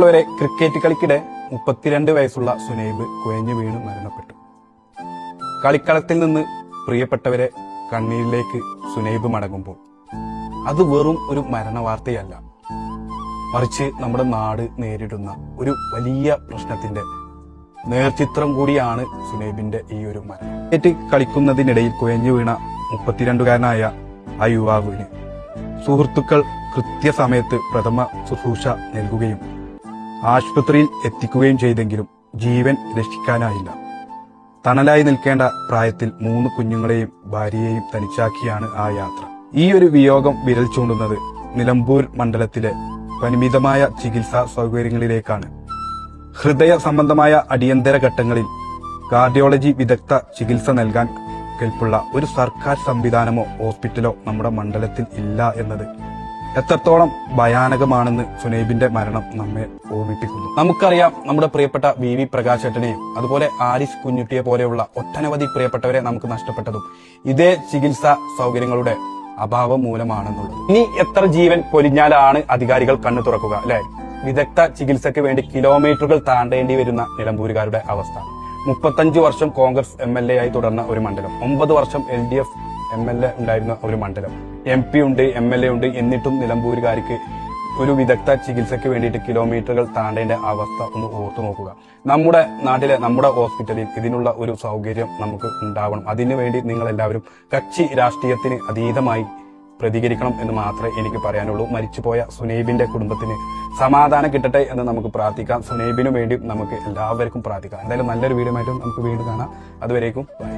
വരെ ക്രിക്കറ്റ് കളിക്കിടെ 32 വയസ്സുള്ള സുനൈബ് കുഴഞ്ഞു വീണ് മരണപ്പെട്ടു. കളിക്കളത്തിൽ നിന്ന് പ്രിയപ്പെട്ടവരെ കണ്ണീരിലേക്ക് സുനൈബ് മടങ്ങുമ്പോൾ അത് വെറും ഒരു മരണവാർത്തയല്ല, മറിച്ച് നമ്മുടെ നാട് നേരിടുന്ന ഒരു വലിയ പ്രശ്നത്തിന്റെ നേർചിത്രം കൂടിയാണ് സുനൈബിന്റെ ഈ ഒരു മരണം. ക്രിക്കറ്റ് കളിക്കുന്നതിനിടയിൽ കുഴഞ്ഞു വീണ 32കാരനായ ആ യുവാവിന് സുഹൃത്തുക്കൾ കൃത്യസമയത്ത് പ്രഥമ ശുശ്രൂഷ നൽകുകയും ആശുപത്രിയിൽ എത്തിക്കുകയും ചെയ്തെങ്കിലും ജീവൻ രക്ഷിക്കാനായില്ല. തണലായി നിൽക്കേണ്ട പ്രായത്തിൽ 3 കുഞ്ഞുങ്ങളെയും ഭാര്യയെയും തനിച്ചാക്കിയാണ് ആ യാത്ര. ഈ ഒരു വിയോഗം വിരൽ ചൂണ്ടുന്നത് നിലമ്പൂർ മണ്ഡലത്തിലെ പരിമിതമായ ചികിത്സാ സൗകര്യങ്ങളിലേക്കാണ്. ഹൃദയ സംബന്ധമായ അടിയന്തര ഘട്ടങ്ങളിൽ കാർഡിയോളജി വിദഗ്ധ ചികിത്സ നൽകാൻ കെൽപ്പുള്ള ഒരു സർക്കാർ സംവിധാനമോ ഹോസ്പിറ്റലോ നമ്മുടെ മണ്ഡലത്തിൽ ഇല്ല എന്നത് എത്രത്തോളം ഭയാനകമാണെന്ന് സുനൈബിന്റെ മരണം നമ്മെ ഓർമ്മിപ്പിക്കുന്നു. നമുക്കറിയാം, നമ്മുടെ പ്രിയപ്പെട്ട വി പ്രകാശേട്ടനെയും അതുപോലെ ആരിഫ് കുഞ്ഞുട്ടിയെ പോലെയുള്ള ഒട്ടനവധി പ്രിയപ്പെട്ടവരെ നമുക്ക് നഷ്ടപ്പെട്ടതും ഇതേ ചികിത്സാ സൗകര്യങ്ങളുടെ അഭാവം മൂലമാണെന്നുള്ളത്. ഇനി എത്ര ജീവൻ പൊലിഞ്ഞാലാണ് അധികാരികൾ കണ്ണു തുറക്കുക, അല്ലെ? വിദഗ്ധ ചികിത്സയ്ക്ക് വേണ്ടി കിലോമീറ്ററുകൾ താണ്ടേണ്ടി വരുന്ന നിലമ്പൂരുകാരുടെ അവസ്ഥ. 35 വർഷം കോൺഗ്രസ് MLA ആയി തുടർന്ന ഒരു മണ്ഡലം, 9 വർഷം LDF MLA ഉണ്ടായിരുന്ന ഒരു മണ്ഡലം, MP ഉണ്ട്, MLA ഉണ്ട്, എന്നിട്ടും നിലമ്പൂരുകാർക്ക് ഒരു വിദഗ്ധ ചികിത്സയ്ക്ക് വേണ്ടിയിട്ട് കിലോമീറ്ററുകൾ താണ്ടേണ്ട അവസ്ഥ ഒന്ന് ഓർത്തു നോക്കുക. നമ്മുടെ നാട്ടിലെ നമ്മുടെ ഹോസ്പിറ്റലിൽ ഇതിനുള്ള ഒരു സൗകര്യം നമുക്ക് ഉണ്ടാവണം. അതിനുവേണ്ടി നിങ്ങൾ എല്ലാവരും കക്ഷി രാഷ്ട്രീയത്തിന് അതീതമായി പ്രതികരിക്കണം എന്ന് മാത്രമേ എനിക്ക് പറയാനുള്ളൂ. മരിച്ചുപോയ സുനൈബിന്റെ കുടുംബത്തിന് സമാധാനം കിട്ടട്ടെ എന്ന് നമുക്ക് പ്രാർത്ഥിക്കാം. സുനൈബിനു വേണ്ടി നമുക്ക് എല്ലാവർക്കും പ്രാർത്ഥിക്കാം. എന്തായാലും നല്ലൊരു വീഡിയോ ആയിട്ട് നമുക്ക് വീണ്ടും കാണാം. അതുവരേക്കും ബൈ.